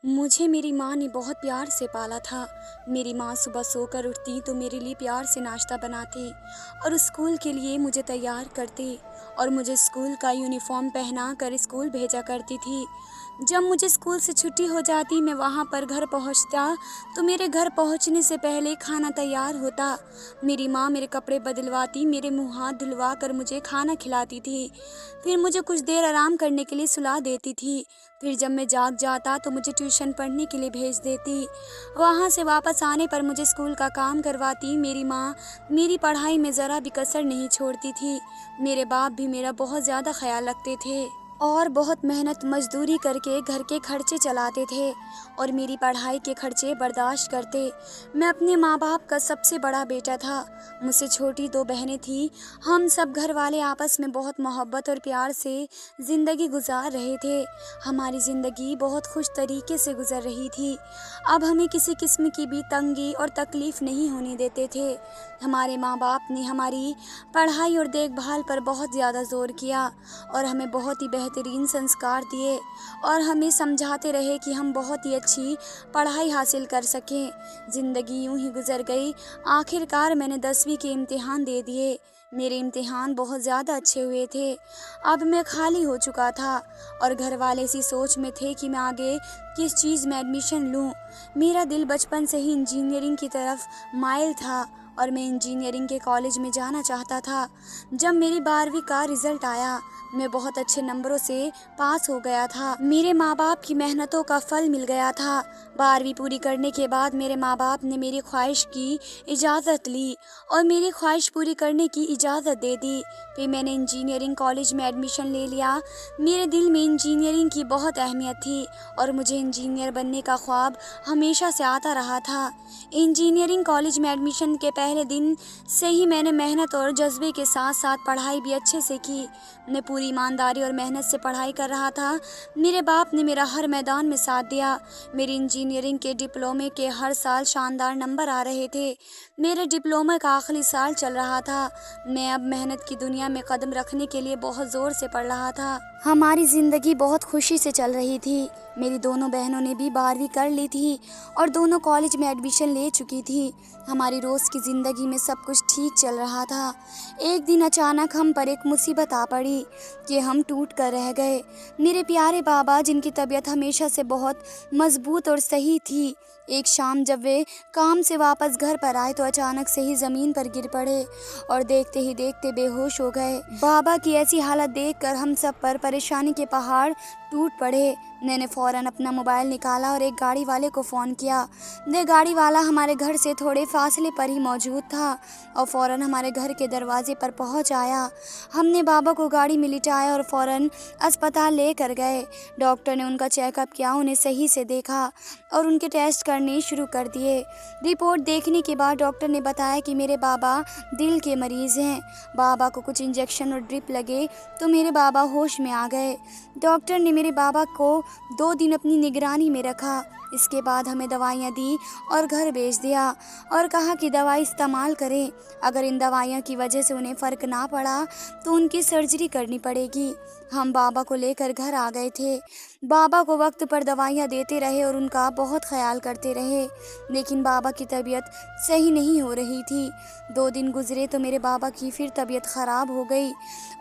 मुझे मेरी माँ ने बहुत प्यार से पाला था। मेरी माँ सुबह सोकर उठती तो मेरे लिए प्यार से नाश्ता बनाती और स्कूल के लिए मुझे तैयार करती और मुझे स्कूल का यूनिफ़ॉर्म पहना कर स्कूल भेजा करती थी। जब मुझे स्कूल से छुट्टी हो जाती, मैं वहाँ पर घर पहुँचता तो मेरे घर पहुँचने से पहले खाना तैयार होता। मेरी माँ मेरे कपड़े बदलवाती, मेरे मुँह हाथ धुलवा कर मुझे खाना खिलाती थी। फिर मुझे कुछ देर आराम करने के लिए सुला देती थी। फिर जब मैं जाग जाता तो मुझे ट्यूशन पढ़ने के लिए भेज देती। वहाँ से वापस आने पर मुझे स्कूल का काम करवाती। मेरी माँ मेरी पढ़ाई में ज़रा भी कसर नहीं छोड़ती थी। मेरे बाप भी मेरा बहुत ज़्यादा ख्याल रखते थे और बहुत मेहनत मजदूरी करके घर के खर्चे चलाते थे और मेरी पढ़ाई के खर्चे बर्दाश्त करते। मैं अपने माँ बाप का सबसे बड़ा बेटा था। मुझसे छोटी 2 बहनें थीं। हम सब घर वाले आपस में बहुत मोहब्बत और प्यार से ज़िंदगी गुजार रहे थे। हमारी ज़िंदगी बहुत खुश तरीके से गुजर रही थी। अब हमें किसी किस्म की भी तंगी और तकलीफ़ नहीं होने देते थे। हमारे माँ बाप ने हमारी पढ़ाई और देखभाल पर बहुत ज़्यादा ज़ोर किया और हमें बहुत ही बेहतरीन संस्कार दिए और हमें समझाते रहे कि हम बहुत ही अच्छी पढ़ाई हासिल कर सकें। ज़िंदगी यूं ही गुजर गई। आखिरकार मैंने 10वीं के इम्तिहान दे दिए। मेरे इम्तिहान बहुत ज़्यादा अच्छे हुए थे। अब मैं खाली हो चुका था और घर वाले इसी सोच में थे कि मैं आगे किस चीज़ में एडमिशन लूं। मेरा दिल बचपन से ही इंजीनियरिंग की तरफ माइल था और मैं इंजीनियरिंग के कॉलेज में जाना चाहता था। जब मेरी 12वीं का रिज़ल्ट आया, मैं बहुत अच्छे नंबरों से पास हो गया था। मेरे माँ बाप की मेहनतों का फल मिल गया था। 12वीं पूरी करने के बाद मेरे माँ बाप ने मेरी ख्वाहिश की इजाज़त ली और मेरी ख्वाहिश पूरी करने की इजाज़त दे दी। फिर मैंने इंजीनियरिंग कॉलेज में एडमिशन ले लिया। मेरे दिल में इंजीनियरिंग की बहुत अहमियत थी और मुझे इंजीनियर बनने का ख्वाब हमेशा से आता रहा था। इंजीनियरिंग कॉलेज में एडमिशन के पहले दिन से ही मैंने मेहनत और जज्बे के साथ साथ पढ़ाई भी अच्छे से की। मैं पूरी ईमानदारी और मेहनत से पढ़ाई कर रहा था। मेरे बाप ने मेरा हर मैदान में साथ दिया। मेरी इंजीनियरिंग के डिप्लोमे के हर साल शानदार नंबर आ रहे थे। मेरे डिप्लोमा का आखिरी साल चल रहा था। मैं अब मेहनत की दुनिया में कदम रखने के लिए बहुत ज़ोर से पढ़ रहा था। हमारी ज़िंदगी बहुत खुशी से चल रही थी। मेरी दोनों बहनों ने भी 12वीं कर ली थी और दोनों कॉलेज में एडमिशन ले चुकी थी। हमारी रोज़ की ज़िंदगी में सब कुछ ठीक चल रहा था। एक दिन अचानक हम पर एक मुसीबत आ पड़ी कि हम टूट कर रह गए। मेरे प्यारे बाबा, जिनकी तबीयत हमेशा से बहुत मजबूत और सही थी, एक शाम जब वे काम से वापस घर पर आए तो अचानक से ही ज़मीन पर गिर पड़े और देखते ही देखते बेहोश हो गए। बाबा की ऐसी हालत देखकर हम सब पर परेशानी के पहाड़ टूट पड़े। मैंने फ़ौरन अपना मोबाइल निकाला और एक गाड़ी वाले को फ़ोन किया। वह गाड़ी वाला हमारे घर से थोड़े फासले पर ही मौजूद था और फ़ौरन हमारे घर के दरवाजे पर पहुंच आया। हमने बाबा को गाड़ी में लिटाया और फ़ौरन अस्पताल लेकर गए। डॉक्टर ने उनका चेकअप किया, उन्हें सही से देखा और उनके टेस्ट करने शुरू कर दिए। रिपोर्ट देखने के बाद डॉक्टर ने बताया कि मेरे बाबा दिल के मरीज़ हैं। बाबा को कुछ इंजेक्शन और ड्रिप लगे तो मेरे बाबा होश में आ गए। डॉक्टर ने मेरे बाबा को 2 दिन अपनी निगरानी में रखा। इसके बाद हमें दवाइयाँ दी और घर भेज दिया और कहा कि दवाई इस्तेमाल करें। अगर इन दवाइयों की वजह से उन्हें फ़र्क ना पड़ा तो उनकी सर्जरी करनी पड़ेगी। हम बाबा को लेकर घर आ गए थे। बाबा को वक्त पर दवाइयाँ देते रहे और उनका बहुत ख्याल करते रहे, लेकिन बाबा की तबीयत सही नहीं हो रही थी। 2 दिन गुजरे तो मेरे बाबा की फिर तबीयत ख़राब हो गई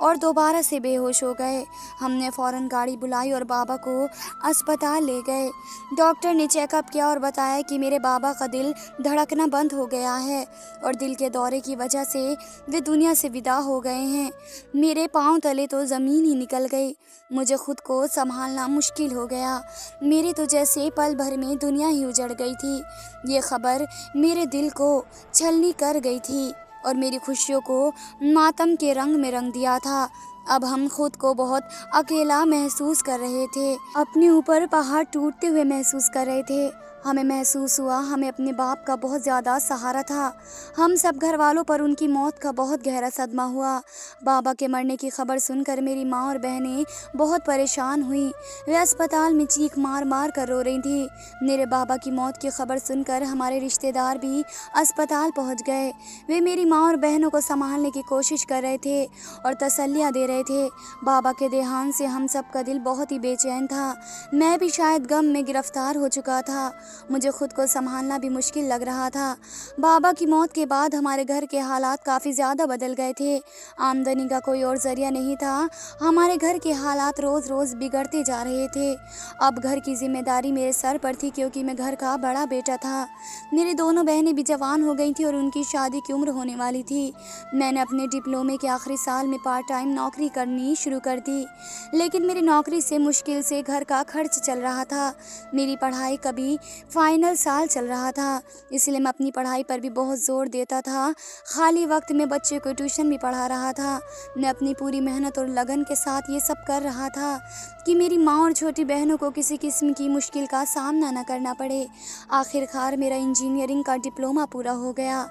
और दोबारा से बेहोश हो गए। हमने फ़ौरन गाड़ी बुलाई और बाबा को अस्पताल ले गए। डॉक्टर ने चेकअप किया और बताया कि मेरे बाबा का दिल धड़कना बंद हो गया है और दिल के दौरे की वजह से वे दुनिया से विदा हो गए हैं। मेरे पाँव तले तो ज़मीन ही निकल गई। मुझे खुद को संभालना मुश्किल हो गया। मेरे तो जैसे पल भर में दुनिया ही उजड़ गई थी। ये खबर मेरे दिल को छलनी कर गई थी और मेरी खुशियों को मातम के रंग में रंग दिया था। अब हम खुद को बहुत अकेला महसूस कर रहे थे, अपने ऊपर पहाड़ टूटते हुए महसूस कर रहे थे। हमें महसूस हुआ हमें अपने बाप का बहुत ज़्यादा सहारा था। हम सब घर वालों पर उनकी मौत का बहुत गहरा सदमा हुआ। बाबा के मरने की खबर सुनकर मेरी माँ और बहनें बहुत परेशान हुई। वे अस्पताल में चीख मार मार कर रो रही थी। मेरे बाबा की मौत की खबर सुनकर हमारे रिश्तेदार भी अस्पताल पहुंच गए। वे मेरी माँ और बहनों को संभालने की कोशिश कर रहे थे और तसल्लियाँ दे रहे थे। बाबा के देहांत से हम सब का दिल बहुत ही बेचैन था। मैं भी शायद गम में गिरफ्तार हो चुका था। मुझे खुद को संभालना भी मुश्किल लग रहा था। बाबा की मौत के बाद हमारे घर के हालात काफ़ी ज़्यादा बदल गए थे। आमदनी का कोई और ज़रिया नहीं था। हमारे घर के हालात रोज़ रोज़ बिगड़ते जा रहे थे। अब घर की जिम्मेदारी मेरे सर पर थी क्योंकि मैं घर का बड़ा बेटा था। मेरी दोनों बहनें भी जवान हो गई थी और उनकी शादी की उम्र होने वाली थी। मैंने अपने डिप्लोमे के आखिरी साल में पार्ट टाइम नौकरी करनी शुरू कर दी, लेकिन मेरी नौकरी से मुश्किल से घर का खर्च चल रहा था। मेरी पढ़ाई कभी फाइनल साल चल रहा था, इसलिए मैं अपनी पढ़ाई पर भी बहुत ज़ोर देता था। खाली वक्त में बच्चे को ट्यूशन भी पढ़ा रहा था। मैं अपनी पूरी मेहनत और लगन के साथ ये सब कर रहा था कि मेरी माँ और छोटी बहनों को किसी किस्म की मुश्किल का सामना न करना पड़े। आखिरकार मेरा इंजीनियरिंग का डिप्लोमा पूरा हो गया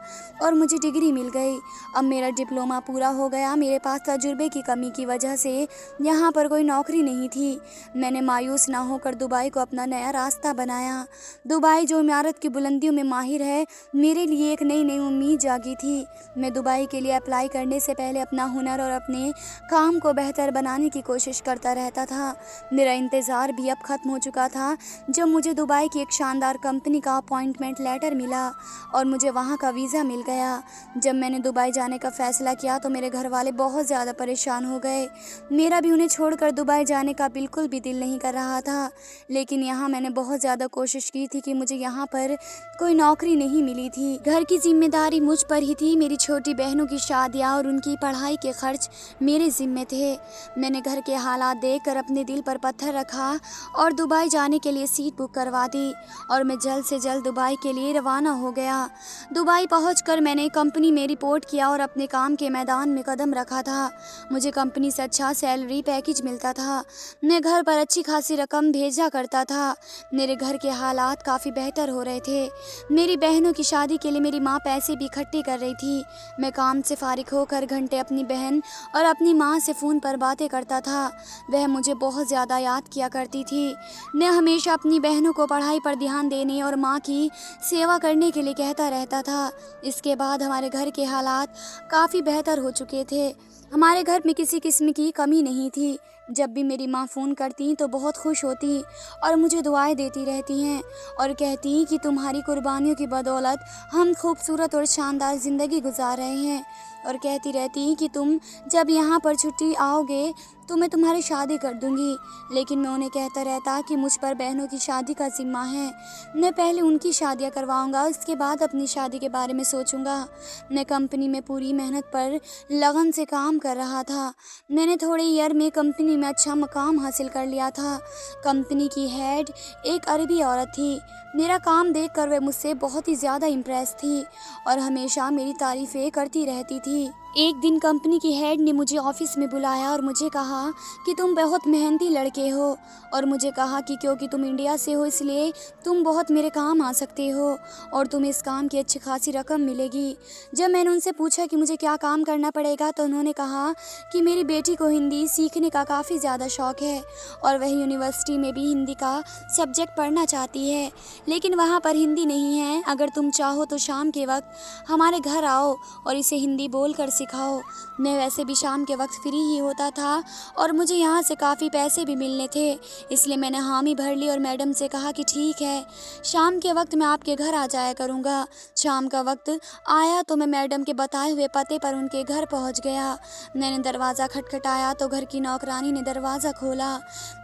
और मुझे डिग्री मिल गई। अब मेरा डिप्लोमा पूरा हो गया, मेरे पास तजुर्बे की कमी की वजह से यहाँ पर कोई नौकरी नहीं थी। मैंने मायूस ना होकर दुबई को अपना नया रास्ता बनाया। दुबई जो इमारत की बुलंदियों में माहिर है, मेरे लिए एक नई नई उम्मीद जागी थी। मैं दुबई के लिए अप्लाई करने से पहले अपना हुनर और अपने काम को बेहतर बनाने की कोशिश करता रहता था। मेरा इंतज़ार भी अब ख़त्म हो चुका था जब मुझे दुबई की एक शानदार कंपनी का अपॉइंटमेंट लेटर मिला और मुझे वहाँ का वीज़ा मिल गया। जब मैंने दुबई जाने का फ़ैसला किया तो मेरे घर वाले बहुत ज़्यादा परेशान हो गए। मेरा भी उन्हें छोड़कर दुबई जाने का बिल्कुल भी दिल नहीं कर रहा था, लेकिन यहाँ मैंने बहुत ज़्यादा कोशिश की थी कि मुझे यहाँ पर कोई नौकरी नहीं मिली थी। घर की जिम्मेदारी मुझ पर ही थी। मेरी छोटी बहनों की शादियाँ और उनकी पढ़ाई के खर्च मेरे ज़िम्मे थे। मैंने घर के हालात देखकर अपने दिल पर पत्थर रखा और दुबई जाने के लिए सीट बुक करवा दी और मैं जल्द से जल्द दुबई के लिए रवाना हो गया। दुबई पहुंचकर मैंने कंपनी में रिपोर्ट किया और अपने काम के मैदान में कदम रखा था। मुझे कंपनी से अच्छा सैलरी पैकेज मिलता था। मैं घर पर अच्छी खासी रकम भेजा करता था। मेरे घर के हालात काफ़ी बेहतर हो रहे थे। मेरी बहनों की शादी के लिए मेरी माँ पैसे भी इकट्ठी कर रही थी। मैं काम से फारिग होकर घंटे अपनी बहन और अपनी माँ से फ़ोन पर बातें करता था। वह मुझे बहुत ज़्यादा याद किया करती थी। मैं हमेशा अपनी बहनों को पढ़ाई पर ध्यान देने और माँ की सेवा करने के लिए कहता रहता था। इसके बाद हमारे घर के हालात काफ़ी बेहतर हो चुके थे। हमारे घर में किसी किस्म की कमी नहीं थी। जब भी मेरी माँ फ़ोन करती तो बहुत खुश होती और मुझे दुआएं देती रहती हैं और कहती कि तुम्हारी कुर्बानियों की बदौलत हम खूबसूरत और शानदार ज़िंदगी गुजार रहे हैं, और कहती रहती कि तुम जब यहाँ पर छुट्टी आओगे तो मैं तुम्हारी शादी कर दूँगी। लेकिन मैं उन्हें कहता रहता कि मुझ पर बहनों की शादी का ज़िम्मा है। मैं पहले उनकी शादियाँ करवाऊँगा, उसके बाद अपनी शादी के बारे में सोचूँगा। मैं कंपनी में पूरी मेहनत पर लगन से काम कर रहा था। मैंने थोड़े ईयर में कंपनी में अच्छा मकाम हासिल कर लिया था। कंपनी की हेड एक अरबी औरत थी। मेरा काम देखकर वह मुझसे बहुत ही ज़्यादा इम्प्रेस थी और हमेशा मेरी तारीफ़ें करती रहती थी। एक दिन कंपनी की हेड ने मुझे ऑफिस में बुलाया और मुझे कहा कि तुम बहुत मेहनती लड़के हो, और मुझे कहा कि क्योंकि तुम इंडिया से हो इसलिए तुम बहुत मेरे काम आ सकते हो और तुम्हें इस काम की अच्छी खासी रकम मिलेगी। जब मैंने उनसे पूछा कि मुझे क्या काम करना पड़ेगा तो उन्होंने कहा कि मेरी बेटी को हिंदी सीखने का काफ़ी ज़्यादा शौक़ है और वह यूनिवर्सिटी में भी हिंदी का सब्जेक्ट पढ़ना चाहती है, लेकिन वहाँ पर हिंदी नहीं है। अगर तुम चाहो तो शाम के वक्त हमारे घर आओ और इसे हिंदी बोलकर सिखाओ। मैं वैसे भी शाम के वक्त फ्री ही होता था और मुझे यहाँ से काफ़ी पैसे भी मिलने थे, इसलिए मैंने हामी भर ली और मैडम से कहा कि ठीक है, शाम के वक्त मैं आपके घर आ जाया करूँगा। शाम का वक्त आया तो मैं मैडम के बताए हुए पते पर उनके घर पहुँच गया। मैंने दरवाज़ा खटखटाया तो घर की नौकरानी ने दरवाज़ा खोला।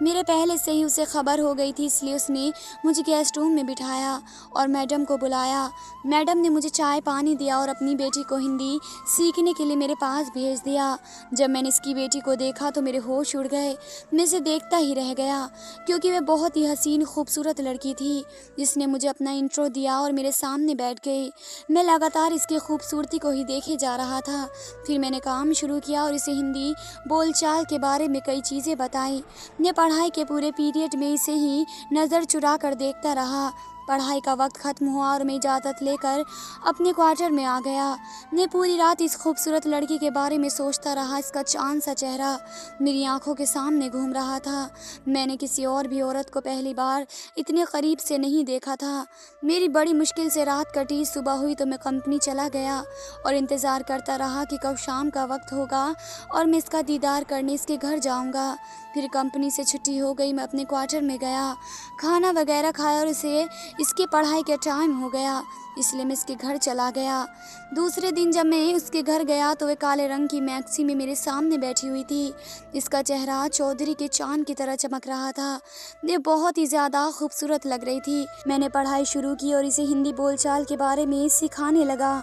मेरे पहले से ही उसे खबर हो गई थी, इसलिए उसने मुझे गेस्ट रूम में बिठाया और मैडम को बुलाया। मैडम ने मुझे चाय पानी दिया और अपनी बेटी को हिंदी सीखने के लिए मेरे पास भेज दिया। जब मैंने इसकी बेटी को देखा तो मेरे होश उड़ गए। मैं इसे देखता ही रह गया क्योंकि वह बहुत ही हसीन खूबसूरत लड़की थी। जिसने मुझे अपना इंट्रो दिया और मेरे सामने बैठ गई। मैं लगातार इसकी खूबसूरती को ही देखे जा रहा था। फिर मैंने काम शुरू किया और इसे हिंदी बोलचाल के बारे में कई चीज़ें बताई। मैं पढ़ाई के पूरे पीरियड में इसे ही नज़र चुरा कर देखता रहा। पढ़ाई का वक्त ख़त्म हुआ और मैं इजाज़त लेकर अपने क्वार्टर में आ गया। मैं पूरी रात इस खूबसूरत लड़की के बारे में सोचता रहा। इसका चाँद सा चेहरा मेरी आंखों के सामने घूम रहा था। मैंने किसी और भी औरत को पहली बार इतने करीब से नहीं देखा था। मेरी बड़ी मुश्किल से रात कटी। सुबह हुई तो मैं कंपनी चला गया और इंतज़ार करता रहा कि कब शाम का वक्त होगा और मैं इसका दीदार करने इसके घर जाऊंगा। फिर कंपनी से छुट्टी हो गई। मैं अपने क्वार्टर में गया, खाना वगैरह खाया और इसकी पढ़ाई का टाइम हो गया, इसलिए मैं इसके घर चला गया। दूसरे दिन जब मैं उसके घर गया तो वह काले रंग की मैक्सी में मेरे सामने बैठी हुई थी। इसका चेहरा चौधरी के चांद की तरह चमक रहा था। ये बहुत ही ज़्यादा खूबसूरत लग रही थी। मैंने पढ़ाई शुरू की और इसे हिंदी बोलचाल के बारे में सिखाने लगा।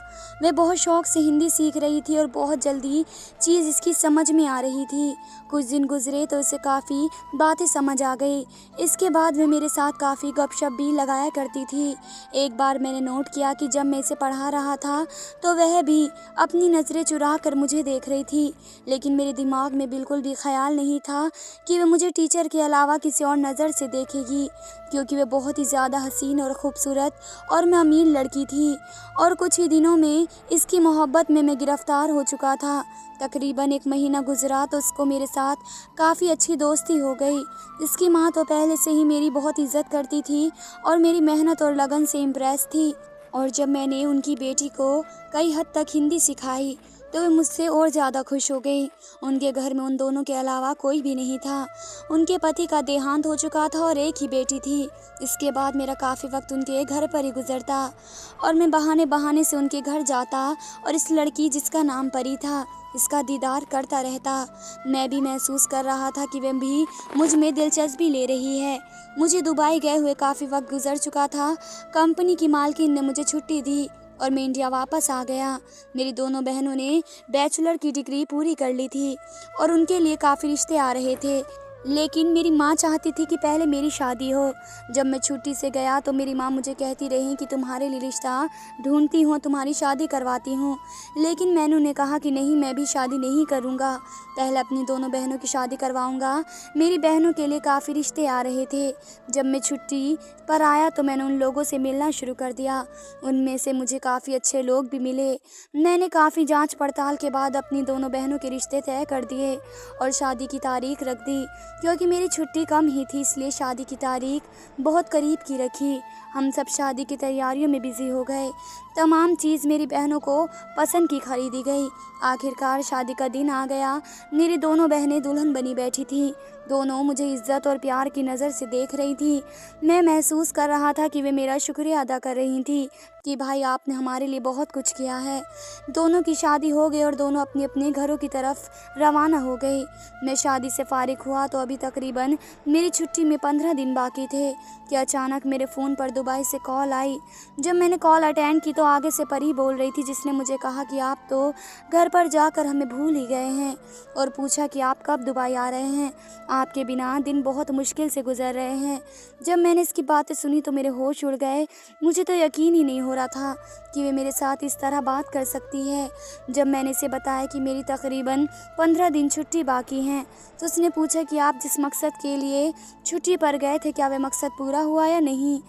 वह बहुत शौक से हिंदी सीख रही थी और बहुत जल्दी चीज़ इसकी समझ में आ रही थी। कुछ दिन गुजरे तो इसे काफ़ी बातें समझ आ गई। इसके बाद वह मेरे साथ काफ़ी गपशप भी लगाया करती थी। एक बार मैंने नोट किया कि जब मैं इसे पढ़ा रहा था तो वह भी अपनी नज़रें चुरा कर मुझे देख रही थी, लेकिन मेरे दिमाग में बिल्कुल भी ख्याल नहीं था कि वह मुझे टीचर के अलावा किसी और नज़र से देखेगी, क्योंकि वह बहुत ही ज़्यादा हसीन और ख़ूबसूरत और मैं अमीर लड़की थी। और कुछ ही दिनों में इसकी मोहब्बत में मैं गिरफ़्तार हो चुका था। तकरीबन 1 महीना गुजरा तो उसको मेरे साथ काफ़ी अच्छी दोस्ती हो गई। इसकी माँ तो पहले से ही मेरी बहुत इज़्ज़त करती थी और मेरी मेहनत और लगन से इम्प्रेस थी। और जब मैंने उनकी बेटी को कई हद तक हिंदी सिखाई तो वे मुझसे और ज़्यादा खुश हो गई। उनके घर में उन दोनों के अलावा कोई भी नहीं था। उनके पति का देहांत हो चुका था और एक ही बेटी थी। इसके बाद मेरा काफ़ी वक्त उनके घर पर ही गुजरता और मैं बहाने बहाने से उनके घर जाता और इस लड़की जिसका नाम परी था इसका दीदार करता रहता। मैं भी महसूस कर रहा था कि वह भी मुझ में दिलचस्पी ले रही है। मुझे दुबई गए हुए काफ़ी वक्त गुजर चुका था। कंपनी की मालकिन ने मुझे छुट्टी दी और मैं इंडिया वापस आ गया। मेरी दोनों बहनों ने बैचलर की डिग्री पूरी कर ली थी और उनके लिए काफ़ी रिश्ते आ रहे थे, लेकिन मेरी माँ चाहती थी कि पहले मेरी शादी हो। जब मैं छुट्टी से गया तो मेरी माँ मुझे कहती रही कि तुम्हारे लिए रिश्ता ढूंढती हूँ, तुम्हारी शादी करवाती हूँ, लेकिन मैंने उन्हें कहा कि नहीं, मैं भी शादी नहीं करूँगा, पहले अपनी दोनों बहनों की शादी करवाऊँगा। मेरी बहनों के लिए काफ़ी रिश्ते आ रहे थे। जब मैं छुट्टी पर आया तो मैंने उन लोगों से मिलना शुरू कर दिया। उनमें से मुझे काफ़ी अच्छे लोग भी मिले। मैंने काफ़ी जांच पड़ताल के बाद अपनी दोनों बहनों के रिश्ते तय कर दिए और शादी की तारीख रख दी। क्योंकि मेरी छुट्टी कम ही थी इसलिए शादी की तारीख बहुत करीब की रखी। हम सब शादी की तैयारियों में बिज़ी हो गए। तमाम चीज़ मेरी बहनों को पसंद की खरीदी गई। आखिरकार शादी का दिन आ गया। मेरी दोनों बहनें दुल्हन बनी बैठी थीं। दोनों मुझे इज्जत और प्यार की नज़र से देख रही थी। मैं महसूस कर रहा था कि वे मेरा शुक्रिया अदा कर रही थी कि भाई आपने हमारे लिए बहुत कुछ किया है। दोनों की शादी हो गई और दोनों अपने अपने घरों की तरफ रवाना हो गई। मैं शादी से फारिग हुआ तो अभी तकरीबन मेरी छुट्टी में 15 दिन बाकी थे कि अचानक मेरे फ़ोन पर दुबई से कॉल आई। जब मैंने कॉल अटेंड की तो आगे से परी बोल रही थी, जिसने मुझे कहा कि आप तो घर पर जाकर हमें भूल ही गए हैं, और पूछा कि आप कब दुबई आ रहे हैं, आपके बिना दिन बहुत मुश्किल से गुजर रहे हैं। जब मैंने इसकी बातें सुनी तो मेरे होश उड़ गए। मुझे तो यकीन ही नहीं हो रहा था कि वे मेरे साथ इस तरह बात कर सकती है। जब मैंने इसे बताया कि मेरी तकरीबन 15 दिन छुट्टी बाकी हैं तो उसने पूछा कि आप जिस मकसद के लिए छुट्टी पर गए थे क्या वह मकसद पूरा हुआ या नहीं।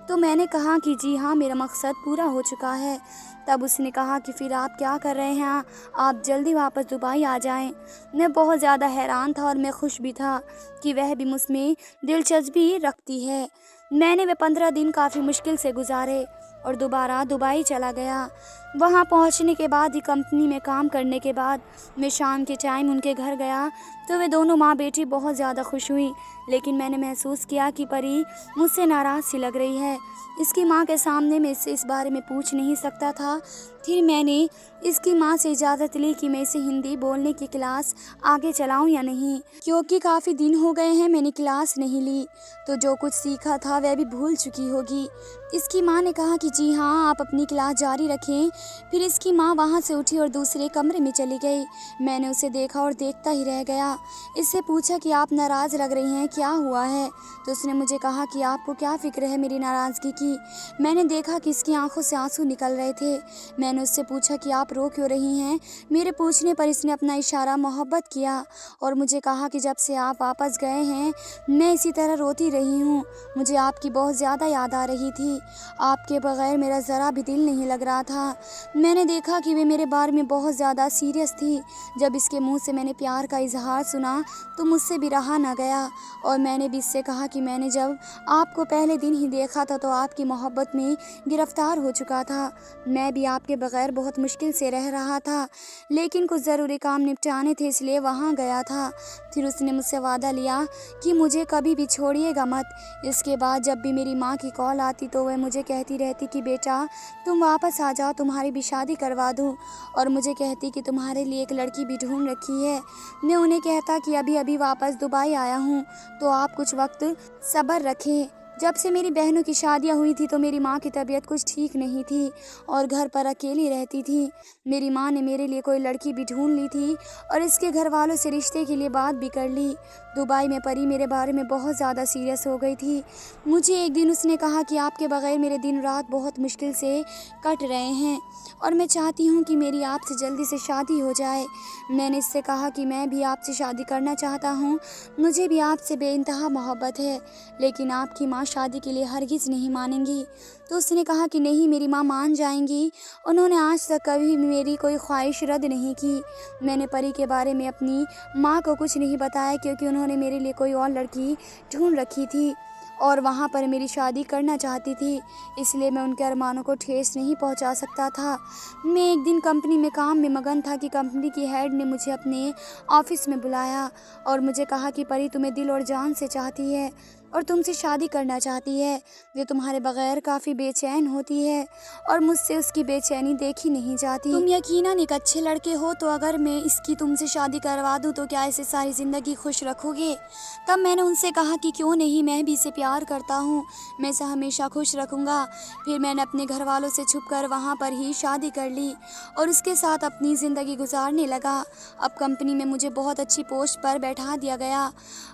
तो मैंने कहा कि जी हाँ, मेरा मकसद पूरा हो चुका है। तब उसने कहा कि फिर आप क्या कर रहे हैं, आप जल्दी वापस दुबई आ जाएं। मैं बहुत ज़्यादा हैरान था और मैं खुश भी था कि वह भी मुझमें दिलचस्पी रखती है। मैंने वे 15 दिन काफ़ी मुश्किल से गुजारे और दोबारा दुबई चला गया। वहाँ पहुँचने के बाद ही कंपनी में काम करने के बाद मैं शाम के टाइम उनके घर गया तो वे दोनों माँ बेटी बहुत ज़्यादा खुश हुई, लेकिन मैंने महसूस किया कि परी मुझसे नाराज़ सी लग रही है। इसकी माँ के सामने मैं इससे इस बारे में पूछ नहीं सकता था। फिर मैंने इसकी माँ से इजाज़त ली कि मैं इसे हिंदी बोलने की क्लास आगे चलाऊं या नहीं, क्योंकि काफ़ी दिन हो गए हैं मैंने क्लास नहीं ली, तो जो कुछ सीखा था वह भी भूल चुकी होगी। इसकी माँ ने कहा कि जी हाँ, आप अपनी क्लास जारी रखें। फिर इसकी माँ वहाँ से उठी और दूसरे कमरे में चली गई। मैंने उसे देखा और देखता ही रह गया। इससे पूछा कि आप नाराज़ लग रही हैं, क्या हुआ है। तो उसने मुझे कहा कि आपको क्या फ़िक्र है मेरी नाराज़गी की। मैंने देखा कि इसकी आंखों से आंसू निकल रहे थे। मैंने उससे पूछा कि आप रो क्यों रही हैं? मेरे पूछने पर इसने अपना इशारा मोहब्बत किया और मुझे कहा कि जब से आप वापस गए हैं मैं इसी तरह रोती रही हूँ। मुझे आपकी बहुत ज़्यादा याद आ रही थी। आपके बगैर मेरा ज़रा भी दिल नहीं लग रहा था। मैंने देखा कि वे मेरे बारे में बहुत ज़्यादा सीरियस थी। जब इसके मुंह से मैंने प्यार का इजहार सुना तो मुझसे भी रहा न गया और मैंने भी इससे कहा कि मैंने जब आपको पहले दिन ही देखा था तो आपकी मोहब्बत में गिरफ्तार हो चुका था। मैं भी आपके बगैर बहुत मुश्किल से रह रहा था, लेकिन कुछ ज़रूरी काम निपटाने थे इसलिए वहाँ गया था। फिर उसने मुझसे वादा लिया कि मुझे कभी भी छोड़िएगा मत। इसके बाद जब भी मेरी माँ की कॉल आती तो वह मुझे कहती रहती कि बेटा तुम वापस आ जाओ, तुम्हारी भी शादी करवा दूँ, और मुझे कहती कि तुम्हारे लिए एक लड़की भी ढूंढ रखी है। मैं उन्हें कहता कि अभी अभी वापस दुबई आया हूँ तो आप कुछ वक्त सब्र रखें। जब से मेरी बहनों की शादियां हुई थी तो मेरी माँ की तबीयत कुछ ठीक नहीं थी और घर पर अकेली रहती थी। मेरी माँ ने मेरे लिए कोई लड़की भी ढूंढ ली थी और इसके घर वालों से रिश्ते के लिए बात भी कर ली। दुबई में परी मेरे बारे में बहुत ज़्यादा सीरियस हो गई थी। मुझे एक दिन उसने कहा कि आपके बगैर मेरे दिन रात बहुत मुश्किल से कट रहे हैं और मैं चाहती हूँ कि मेरी आपसे जल्दी से शादी हो जाए। मैंने इससे कहा कि मैं भी आपसे शादी करना चाहता हूँ, मुझे भी आपसे बेइंतहा मोहब्बत है, लेकिन आपकी माँ शादी के लिए हरगिज़ नहीं मानेंगी। तो उसने कहा कि नहीं, मेरी माँ मान जाएंगी। उन्होंने आज तक कभी भी मेरी कोई ख्वाहिश रद्द नहीं की। मैंने परी के बारे में अपनी माँ को कुछ नहीं बताया क्योंकि उन्होंने मेरे लिए कोई और लड़की ढूंढ रखी थी और वहाँ पर मेरी शादी करना चाहती थी, इसलिए मैं उनके अरमानों को ठेस नहीं पहुँचा सकता था। मैं एक दिन कंपनी में काम में मगन था कि कंपनी की हेड ने मुझे अपने ऑफिस में बुलाया और मुझे कहा कि परी तुम्हें दिल और जान से चाहती है और तुमसे शादी करना चाहती है। वे तुम्हारे बगैर काफ़ी बेचैन होती है और मुझसे उसकी बेचैनी देखी नहीं जाती। तुम यकीनन एक अच्छे लड़के हो, तो अगर मैं इसकी तुमसे शादी करवा दूं तो क्या इसे सारी ज़िंदगी खुश रखोगे? तब मैंने उनसे कहा कि क्यों नहीं, मैं भी इसे प्यार करता हूँ, मैं इसे हमेशा खुश रखूँगा। फिर मैंने अपने घर वालों से छुप कर वहाँ पर ही शादी कर ली और उसके साथ अपनी ज़िंदगी गुजारने लगा। अब कंपनी में मुझे बहुत अच्छी पोस्ट पर बैठा दिया गया।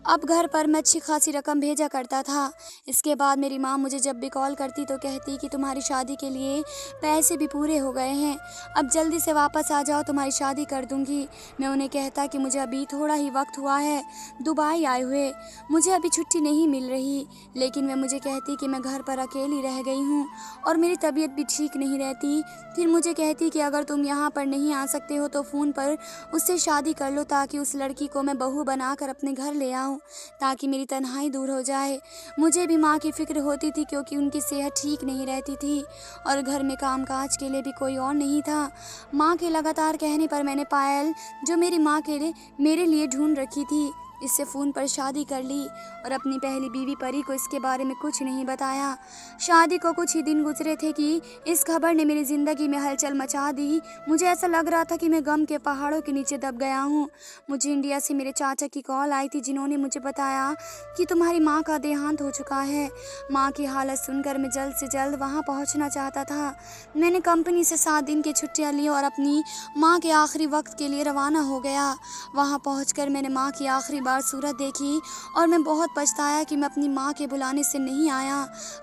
अब घर पर मैं अच्छी खासी रकम भेजा करता था। इसके बाद मेरी माँ मुझे जब भी कॉल करती तो कहती कि तुम्हारी शादी के लिए पैसे भी पूरे हो गए हैं, अब जल्दी से वापस आ जाओ, तुम्हारी शादी कर दूंगी। मैं उन्हें कहता कि मुझे अभी थोड़ा ही वक्त हुआ है दुबई आए हुए, मुझे अभी छुट्टी नहीं मिल रही, लेकिन वे मुझे कहती कि मैं घर पर अकेली रह गई हूँ और मेरी तबीयत भी ठीक नहीं रहती। फिर मुझे कहती कि अगर तुम यहाँ पर नहीं आ सकते हो तो फ़ोन पर उससे शादी कर लो ताकि उस लड़की को मैं बहू बनाकर अपने घर ले आऊँ, ताकि मेरी तन्हाई दूर हो जाए। मुझे भी माँ की फ़िक्र होती थी क्योंकि उनकी सेहत ठीक नहीं रहती थी और घर में कामकाज के लिए भी कोई और नहीं था। माँ के लगातार कहने पर मैंने पायल, जो मेरी माँ के लिए मेरे लिए ढूंढ रखी थी, इससे फ़ोन पर शादी कर ली और अपनी पहली बीवी परी को इसके बारे में कुछ नहीं बताया। शादी को कुछ ही दिन गुजरे थे कि इस खबर ने मेरी ज़िंदगी में हलचल मचा दी। मुझे ऐसा लग रहा था कि मैं गम के पहाड़ों के नीचे दब गया हूँ। मुझे इंडिया से मेरे चाचा की कॉल आई थी जिन्होंने मुझे बताया कि तुम्हारी माँ का देहांत हो चुका है। माँ की हालत सुनकर मैं जल्द से जल्द वहाँ पहुँचना चाहता था। मैंने कंपनी से 7 दिन की छुट्टियाँ ली और अपनी माँ के आखिरी वक्त के लिए रवाना हो गया। वहाँ पहुँचकर मैंने माँ की आखिरी बार सूरत देखी और मैं बहुत पछताया कि मैं अपनी माँ के बुलाने से नहीं आया।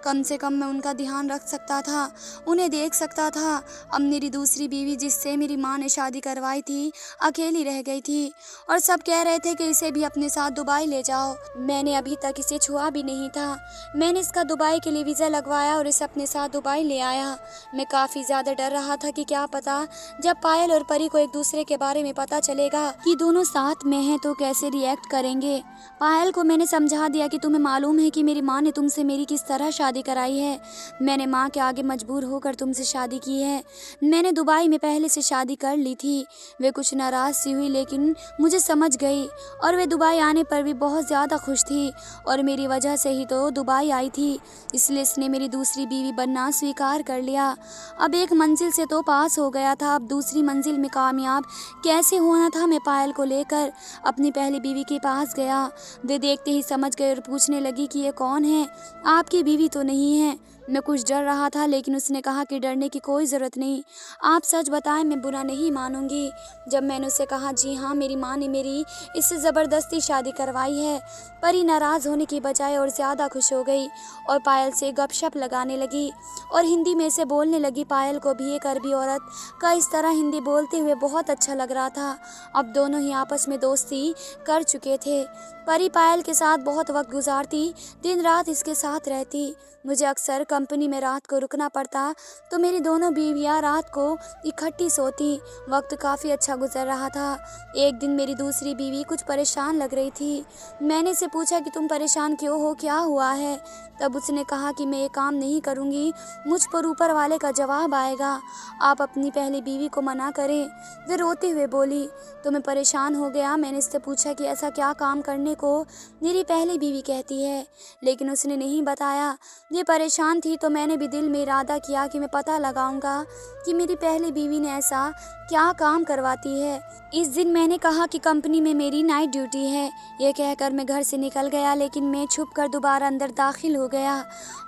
कम से कम मैं उनका ध्यान रख सकता था, उन्हें देख सकता था। अब मेरी दूसरी बीवी जिससे मेरी माँ ने शादी करवाई थी अकेली रह गई थी और सब कह रहे थे कि इसे भी अपने साथ दुबई ले जाओ। मैंने अभी तक इसे छुआ भी नहीं था। मैंने इसका दुबई के लिए वीज़ा लगवाया और इसे अपने साथ दुबई ले आया। मैं काफ़ी ज़्यादा डर रहा था कि क्या पता जब पायल और परी को एक दूसरे के बारे में पता चलेगा कि दोनों साथ में हैं तो कैसे रिएक्ट करेंगे। पायल को मैंने समझा दिया कि तुम्हें मालूम है कि मेरी माँ ने तुमसे मेरी किस तरह शादी कराई है। मैंने माँ के आगे मजबूर होकर तुमसे शादी की है। मैंने दुबई में पहले से शादी कर ली थी। वे कुछ नाराज़ सी हुई लेकिन मुझे समझ गई और वे दुबई आने पर भी बहुत ज़्यादा खुश थी और मेरी वजह से ही तो दुबई आई थी, इसलिए इसने मेरी दूसरी बीवी बनना स्वीकार कर लिया। अब एक मंजिल से तो पास हो गया था, अब दूसरी मंजिल में कामयाब कैसे होना था। मैं पायल को लेकर अपनी पहली बीवी के पास गया। वे देखते ही समझ गए और पूछने लगी कि ये कौन है, आपकी बीवी तो नहीं है। मैं कुछ डर रहा था, लेकिन उसने कहा कि डरने की कोई ज़रूरत नहीं, आप सच बताएं, मैं बुरा नहीं मानूंगी। जब मैंने उसे कहा जी हाँ, मेरी माँ ने मेरी इससे ज़बरदस्ती शादी करवाई है, परी नाराज़ होने की बजाय और ज़्यादा खुश हो गई और पायल से गपशप लगाने लगी और हिंदी में से बोलने लगी। पायल को भी एक अरबी औरत का इस तरह हिंदी बोलते हुए बहुत अच्छा लग रहा था। अब दोनों ही आपस में दोस्ती कर चुके थे। परी पायल के साथ बहुत वक्त गुजारती, दिन रात इसके साथ रहती। मुझे अक्सर कंपनी में रात को रुकना पड़ता तो मेरी दोनों बीवियां रात को इकट्ठी सोती। वक्त काफ़ी अच्छा गुजर रहा था। एक दिन मेरी दूसरी बीवी कुछ परेशान लग रही थी। मैंने से पूछा कि तुम परेशान क्यों हो, क्या हुआ है? तब उसने कहा कि मैं ये काम नहीं करूँगी, मुझ पर ऊपर वाले का जवाब आएगा। आप अपनी पहली बीवी को मना करें। वे रोते हुए बोली। तो मैं परेशान हो गया। मैंने इससे पूछा कि ऐसा क्या काम करने को मेरी पहली बीवी कहती है, लेकिन उसने नहीं बताया। ये परेशान थी तो मैंने भी दिल में इरादा किया कि मैं पता लगाऊंगा कि मेरी पहली बीवी ने ऐसा क्या काम करवाती है। इस दिन मैंने कहा कि कंपनी में मेरी नाइट ड्यूटी है। ये कहकर मैं घर से निकल गया, लेकिन मैं छुपकर दोबारा अंदर दाखिल हो गया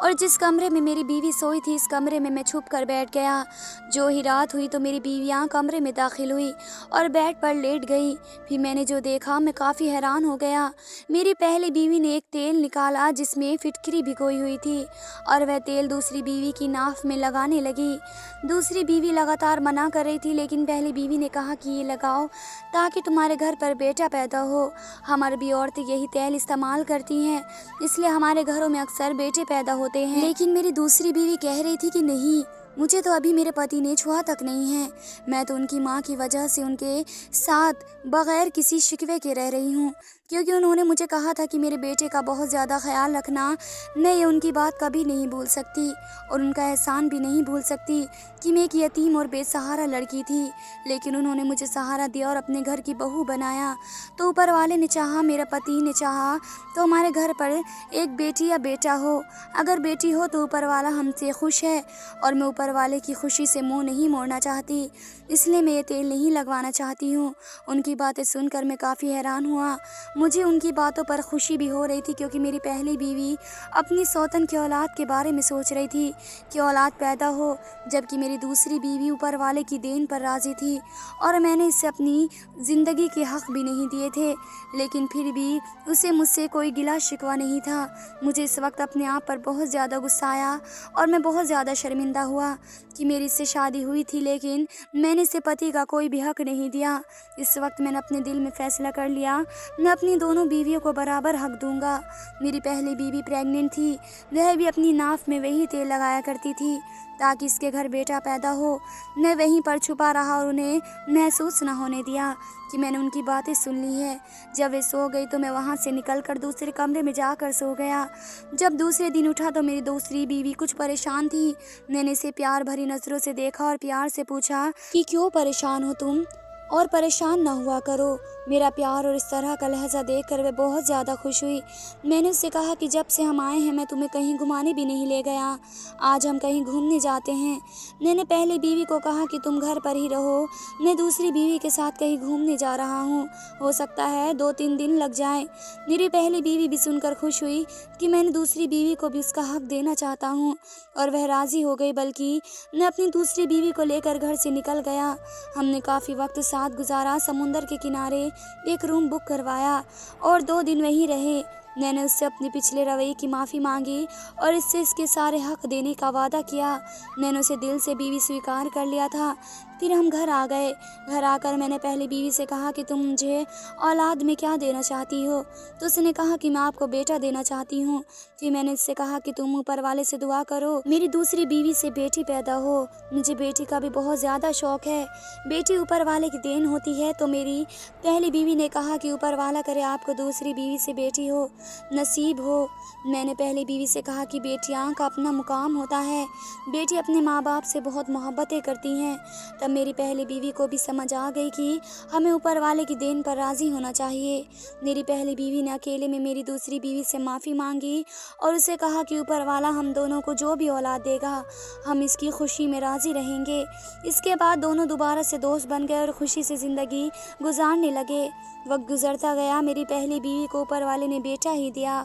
और जिस कमरे में मेरी बीवी सोई थी, इस कमरे में मैं छुपकर बैठ गया। जो ही रात हुई तो मेरी बीवियां कमरे में दाखिल हुई और बेड पर लेट गई। फिर मैंने जो देखा, मैं काफ़ी हैरान हो गया। मेरी पहली बीवी ने एक तेल निकाला जिसमें फिटकरी भिगोई हुई थी और वह तेल दूसरी बीवी की नाफ में लगाने लगी। दूसरी बीवी लगातार मना कर रही थी, लेकिन पहली बीवी ने कहा कि ये लगाओ ताकि तुम्हारे घर पर बेटा पैदा हो। हम अरबी औरतें यही तेल इस्तेमाल करती हैं, इसलिए हमारे घरों में अक्सर बेटे पैदा होते हैं। लेकिन मेरी दूसरी बीवी कह रही थी कि नहीं, मुझे तो अभी मेरे पति ने छुआ तक नहीं है। मैं तो उनकी माँ की वजह से उनके साथ बगैर किसी शिकवे के रह रही हूँ, क्योंकि उन्होंने मुझे कहा था कि मेरे बेटे का बहुत ज़्यादा ख्याल रखना। मैं ये उनकी बात कभी नहीं भूल सकती और उनका एहसान भी नहीं भूल सकती कि मैं एक यतीम और बेसहारा लड़की थी, लेकिन उन्होंने मुझे सहारा दिया और अपने घर की बहू बनाया। तो ऊपर वाले ने चाहा, मेरा पति ने चाहा तो हमारे घर पर एक बेटी या बेटा हो। अगर बेटी हो तो ऊपर वाला हमसे खुश है और मैं ऊपर वाले की खुशी से मुंह नहीं मोड़ना चाहती, इसलिए मैं ये तेल नहीं लगवाना चाहती हूँ। उनकी बातें सुनकर मैं काफ़ी हैरान हुआ। मुझे उनकी बातों पर खुशी भी हो रही थी, क्योंकि मेरी पहली बीवी अपनी सौतन की औलाद के बारे में सोच रही थी कि औलाद पैदा हो, जबकि मेरी दूसरी बीवी ऊपर वाले की देन पर राज़ी थी और मैंने इससे अपनी ज़िंदगी के हक़ भी नहीं दिए थे, लेकिन फिर भी उसे मुझसे कोई गिला शिकवा नहीं था। मुझे इस वक्त अपने आप पर बहुत ज़्यादा गुस्सा आया और मैं बहुत ज़्यादा शर्मिंदा हुआ कि मेरी इससे शादी हुई थी, लेकिन मैंने इसे पति का कोई भी हक़ नहीं दिया। इस वक्त मैंने अपने दिल में फ़ैसला कर लिया, मैं अपनी दोनों बीवियों को बराबर हक़ दूंगा। मेरी पहली बीवी प्रेग्नेंट थी, वह भी अपनी नाफ में वही तेल लगाया करती थी ताकि इसके घर बेटा पैदा हो। मैं वहीं पर छुपा रहा और उन्हें महसूस न होने दिया कि मैंने उनकी बातें सुन ली है। जब वे सो गई तो मैं वहाँ से निकलकर दूसरे कमरे में जाकर सो गया। जब दूसरे दिन उठा तो मेरी दूसरी बीवी कुछ परेशान थी। मैंने इसे प्यार भरी नज़रों से देखा और प्यार से पूछा कि क्यों परेशान हो तुम, और परेशान ना हुआ करो। मेरा प्यार और इस तरह का लहजा देखकर वे बहुत ज़्यादा खुश हुई। मैंने उससे कहा कि जब से हम आए हैं मैं तुम्हें कहीं घुमाने भी नहीं ले गया, आज हम कहीं घूमने जाते हैं। मैंने पहली बीवी को कहा कि तुम घर पर ही रहो, मैं दूसरी बीवी के साथ कहीं घूमने जा रहा हूँ, हो सकता है 2-3 दिन लग जाए। मेरी पहली बीवी भी सुनकर खुश हुई कि मैंने दूसरी बीवी को भी उसका हक़ देना चाहता हूँ और वह राज़ी हो गई, बल्कि मैं अपनी दूसरी बीवी को लेकर घर से निकल गया। हमने काफ़ी वक्त साथ गुजारा, समुंदर के किनारे एक रूम बुक करवाया और 2 दिन वहीं रहे। मैंने उससे अपने पिछले रवैये की माफ़ी मांगी और इससे इसके सारे हक़ देने का वादा किया। मैंने उसे दिल से बीवी स्वीकार कर लिया था। फिर हम घर आ गए। घर आकर मैंने पहली बीवी से कहा कि तुम मुझे औलाद में क्या देना चाहती हो, तो उसने कहा कि मैं आपको बेटा देना चाहती हूँ। फिर मैंने इससे कहा कि तुम ऊपर वाले से दुआ करो मेरी दूसरी बीवी से बेटी पैदा हो। मुझे बेटी का भी बहुत ज़्यादा शौक़ है, बेटी ऊपर वाले की देन होती है। तो मेरी पहली बीवी ने कहा कि ऊपर वाला करे आपको दूसरी बीवी से बेटी हो। नसीब हो। मैंने पहली बीवी से कहा कि बेटियां का अपना मुकाम होता है, बेटी अपने माँ बाप से बहुत मोहब्बतें करती हैं। तब मेरी पहली बीवी को भी समझ आ गई कि हमें ऊपर वाले की देन पर राज़ी होना चाहिए। मेरी पहली बीवी ने अकेले में मेरी दूसरी बीवी से माफ़ी मांगी और उसे कहा कि ऊपर वाला हम दोनों को जो भी औलाद देगा, हम इसकी खुशी में राज़ी रहेंगे। इसके बाद दोनों दोबारा से दोस्त बन गए और खुशी से ज़िंदगी गुजारने लगे। वक्त गुजरता गया, मेरी पहली बीवी को ऊपर वाले ने बेटा ही दिया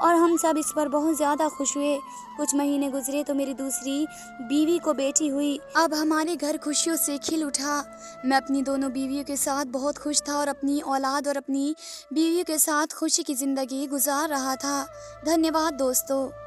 और हम सब इस पर बहुत ज़्यादा खुश हुए। कुछ महीने गुजरे तो मेरी दूसरी बीवी को बेटी हुई। अब हमारे घर खुशियों से खिल उठा। मैं अपनी दोनों बीवियों के साथ बहुत खुश था और अपनी औलाद और अपनी बीवियों के साथ खुशी की ज़िंदगी गुजार रहा था। धन्यवाद दोस्तों।